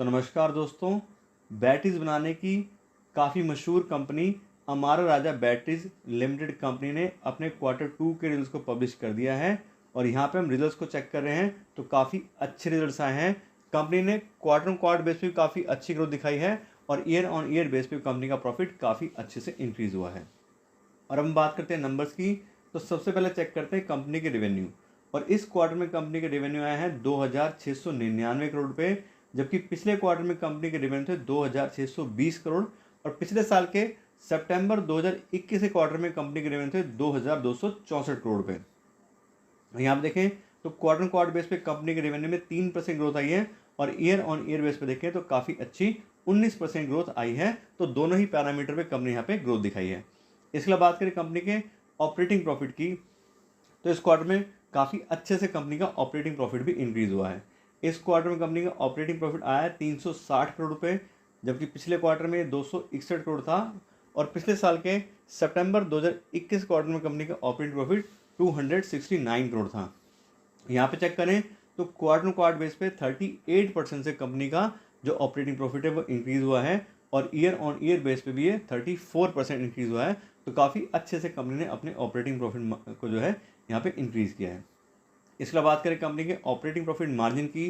तो नमस्कार दोस्तों, बैटरीज बनाने की काफ़ी मशहूर company Amara Raja batteries limited company ने अपने Q2 के रिजल्ट्स को पब्लिश कर दिया है। और यहाँ पे हम रिजल्ट्स को चेक कर रहे हैं तो काफ़ी अच्छे रिजल्ट्स आए हैं। कंपनी ने क्वार्टर ऑन क्वार्टर बेस पे काफ़ी अच्छी ग्रोथ दिखाई है और ईयर ऑन ईयर बेस पे कंपनी का प्रॉफिट काफ़ी अच्छे से इंक्रीज़ हुआ है। और हम बात करते हैं नंबर्स की, तो सबसे पहले चेक करते हैं कंपनी के रेवेन्यू। और इस क्वार्टर में कंपनी के रेवेन्यू आए हैं 2699 करोड़ रुपये, जबकि पिछले क्वार्टर में कंपनी के रेवेन्यू थे 2620 करोड़। और पिछले साल के सितंबर 2021 के क्वार्टर में कंपनी के रेवेन्यू थे 2264 करोड़ रुपये। यहाँ पे देखें तो क्वार्टर क्वार्टर बेस पे कंपनी के रेवेन्यू में 3% ग्रोथ आई है और ईयर ऑन ईयर बेस पे देखें तो काफ़ी अच्छी 19% ग्रोथ आई है। तो दोनों ही पैरामीटर पे कंपनी यहाँ पे ग्रोथ दिखाई है। इसके बाद बात करें कंपनी के ऑपरेटिंग प्रॉफिट की, तो इस क्वार्टर में काफ़ी अच्छे से कंपनी का ऑपरेटिंग प्रॉफिट भी इंक्रीज़ हुआ है। इस क्वार्टर में कंपनी का ऑपरेटिंग प्रॉफिट आया है 360 करोड़ रुपये, जबकि पिछले क्वार्टर में 261 करोड़ था। और पिछले साल के सितंबर 2021 क्वार्टर में कंपनी का ऑपरेटिंग प्रॉफिट 269 करोड़ था। यहाँ पे चेक करें तो क्वार्टर बेस पे 38% से कंपनी का जो ऑपरेटिंग प्रॉफिट है वो इंक्रीज़ हुआ है और ईयर ऑन ईयर बेस पे भी ये 34% इंक्रीज़ हुआ है। तो काफ़ी अच्छे से कंपनी ने अपने ऑपरेटिंग प्रॉफिट को जो है यहाँ पे इंक्रीज़ किया है। इसके बाद बात करें कंपनी के ऑपरेटिंग प्रॉफिट मार्जिन की,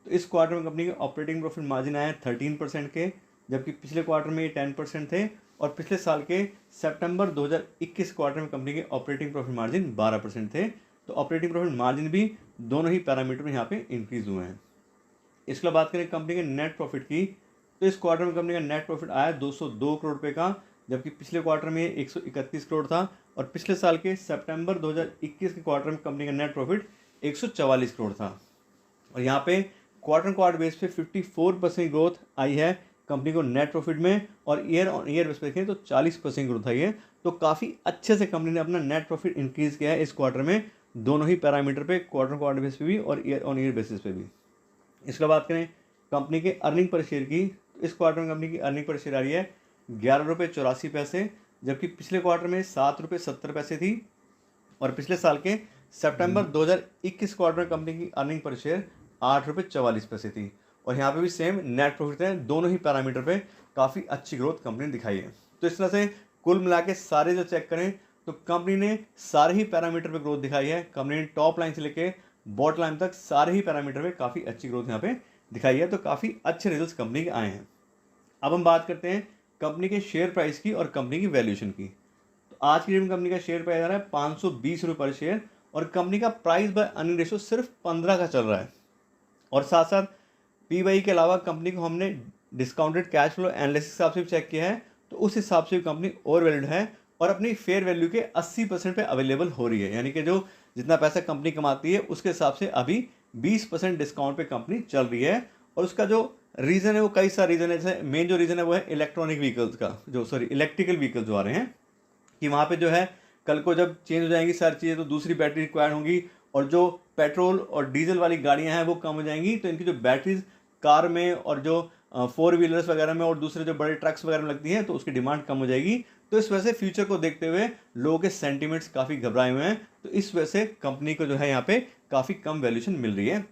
तो इस क्वार्टर में कंपनी के ऑपरेटिंग प्रॉफिट मार्जिन आए 13% के, जबकि पिछले क्वार्टर में ये 10% थे। और पिछले साल के सितंबर 2021 क्वार्टर में कंपनी के ऑपरेटिंग प्रॉफिट मार्जिन 12% थे। तो ऑपरेटिंग प्रॉफिट मार्जिन भी दोनों ही पैरामीटर में यहाँ पे इंक्रीज़ हुए हैं। इसके बाद बात करें कंपनी के नेट प्रॉफिट की, तो इस क्वार्टर में कंपनी का नेट प्रॉफिट आया 202 करोड़ रुपये का, जबकि पिछले क्वार्टर में 131 करोड़ था। और पिछले साल के सितंबर 2021 के क्वार्टर में कंपनी का नेट प्रॉफिट 144 करोड़ था। और यहाँ पे क्वार्टर बेस पे 54% ग्रोथ आई है कंपनी को नेट प्रॉफिट में, और ईयर ऑन ईयर बेस पे देखें तो 40% ग्रोथ आई है। तो काफ़ी अच्छे से कंपनी ने अपना नेट प्रॉफिट इंक्रीज़ किया है इस क्वार्टर में, दोनों ही पैरामीटर पे, क्वार्टर बेस पे भी और ईयर ऑन ईयर बेसिस पे भी। इसके बाद करें कंपनी के अर्निंग पर शेयर की, तो इस क्वार्टर में कंपनी की अर्निंग पर शेयर आ रही है 11 रुपये 84 पैसे, जबकि पिछले क्वार्टर में 7 रुपये 70 पैसे थी। और पिछले साल के सितंबर 2021 क्वार्टर में कंपनी की अर्निंग पर शेयर 8 रुपये 44 पैसे थी। और यहाँ पे भी सेम नेट प्रॉफिट है, दोनों ही पैरामीटर पे काफ़ी अच्छी ग्रोथ कंपनी ने दिखाई है। तो इस तरह से कुल मिला के सारे जो चेक करें तो कंपनी ने सारे ही पैरामीटर पे ग्रोथ दिखाई है। कंपनी ने टॉप लाइन से लेके बॉटम लाइन तक सारे ही पैरामीटर पे काफ़ी अच्छी ग्रोथ यहाँ पे दिखाई है। तो काफ़ी अच्छे रिजल्ट्स कंपनी के आए हैं। अब हम बात करते हैं कंपनी के शेयर प्राइस की और कंपनी की वैल्यूएशन की। तो आज की डेट में कंपनी का शेयर प्राइस आ रहा है 520 रुपये पर शेयर, और कंपनी का प्राइस बाय अर्निंग रेशो सिर्फ 15 का चल रहा है। और साथ साथ पी/ई के अलावा कंपनी को हमने डिस्काउंटेड कैश फ्लो एनालिसिस हिसाब से भी चेक किया है, तो उस हिसाब से भी कंपनी ओवर वैल्यूड है और अपनी फेयर वैल्यू के 80% पे अवेलेबल हो रही है। यानी कि जो जितना पैसा कंपनी कमाती है उसके हिसाब से अभी 20% डिस्काउंट पे कंपनी चल रही है। और उसका जो रीज़न है वो कई सारे रीज़न है। जैसे मेन जो रीज़न है वो है इलेक्ट्रॉनिक व्हीकल्स का, इलेक्ट्रिकल व्हीकल्स जो आ रहे हैं, कि वहाँ पे जो है कल को जब चेंज हो जाएंगी सारी चीज़ें तो दूसरी बैटरी रिक्वायर्ड होंगी, और जो पेट्रोल और डीजल वाली गाड़ियाँ हैं वो कम हो जाएंगी। तो इनकी जो बैटरीज कार में और जो 4 व्हीलर्स वगैरह में और दूसरे जो बड़े ट्रक्स वगैरह में लगती हैं तो उसकी डिमांड कम हो जाएगी। तो इस वजह से फ्यूचर को देखते हुए लोगों के सेंटिमेंट्स काफ़ी घबराए हुए हैं। तो इस वजह से कंपनी को जो है यहाँ पे काफ़ी कम वैल्यूएशन मिल रही है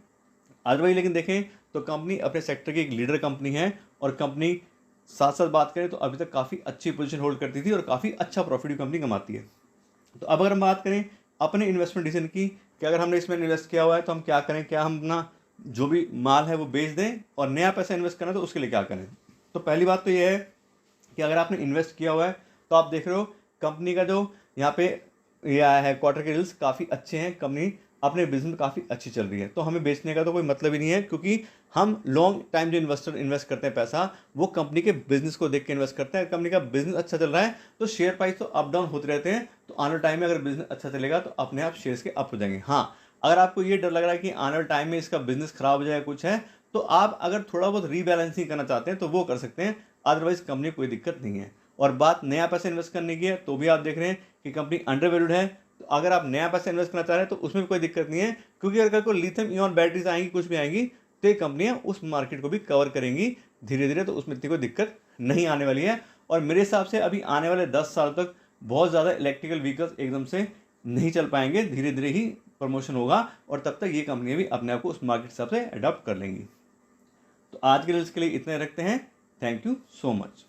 आज वही। लेकिन देखें तो कंपनी अपने सेक्टर की एक लीडर कंपनी है, और कंपनी साथ साथ बात करें तो अभी तक काफ़ी अच्छी पोजीशन होल्ड करती थी और काफ़ी अच्छा प्रॉफिट भी कंपनी कमाती है। तो अब अगर हम बात करें अपने इन्वेस्टमेंट डिसीजन की कि अगर हमने इसमें इन्वेस्ट किया हुआ है तो हम क्या करें, क्या हम अपना जो भी माल है वो बेच दें और नया पैसा इन्वेस्ट करना है तो उसके लिए क्या करें। तो पहली बात तो ये है कि अगर आपने इन्वेस्ट किया हुआ है तो आप देख रहे हो कंपनी का जो यहाँ पे ये आया है क्वार्टर के रिजल्ट्स काफ़ी अच्छे हैं, कंपनी अपने बिजनेस में काफ़ी अच्छी चल रही है। तो हमें बेचने का तो कोई मतलब ही नहीं है, क्योंकि हम लॉन्ग टाइम जो इन्वेस्टर इन्वेस्ट करते हैं पैसा वो कंपनी के बिजनेस को देख के इन्वेस्ट करते हैं। कंपनी का बिजनेस अच्छा चल रहा है तो शेयर प्राइस तो अप डाउन होते रहते हैं, तो आने वाले टाइम में अगर बिजनेस अच्छा चलेगा तो अपने आप शेयर्स के अप हो जाएंगे। हाँ, अगर आपको ये डर लग रहा है कि आने वाले टाइम में इसका बिजनेस खराब हो जाएगा कुछ है, तो आप अगर थोड़ा बहुत रीबैलेंसिंग करना चाहते हैं तो वो कर सकते हैं, अदरवाइज कंपनी कोई दिक्कत नहीं है। और बात नया पैसा इन्वेस्ट करने की है तो भी आप देख रहे हैं कि कंपनी अंडर वैल्यूड है। तो अगर आप नया पैसा इन्वेस्ट करना चाह रहे हैं तो उसमें भी कोई दिक्कत नहीं है, क्योंकि अगर कोई लिथियम इयॉन बैटरीज आएंगी, कुछ भी आएंगी, तो ये कंपनियां उस मार्केट को भी कवर करेंगी धीरे धीरे, तो उसमें इतनी कोई दिक्कत नहीं आने वाली है। और मेरे हिसाब से अभी आने वाले 10 साल तक बहुत ज़्यादा इलेक्ट्रिकल व्हीकल्स एकदम से नहीं चल पाएंगे, धीरे धीरे ही प्रमोशन होगा, और तब तक ये कंपनियां भी अपने आप को उस मार्केट हिसाब से अडॉप्ट कर लेंगी। तो आज के रिजल्ट्स के लिए इतने रखते हैं। Thank you so much.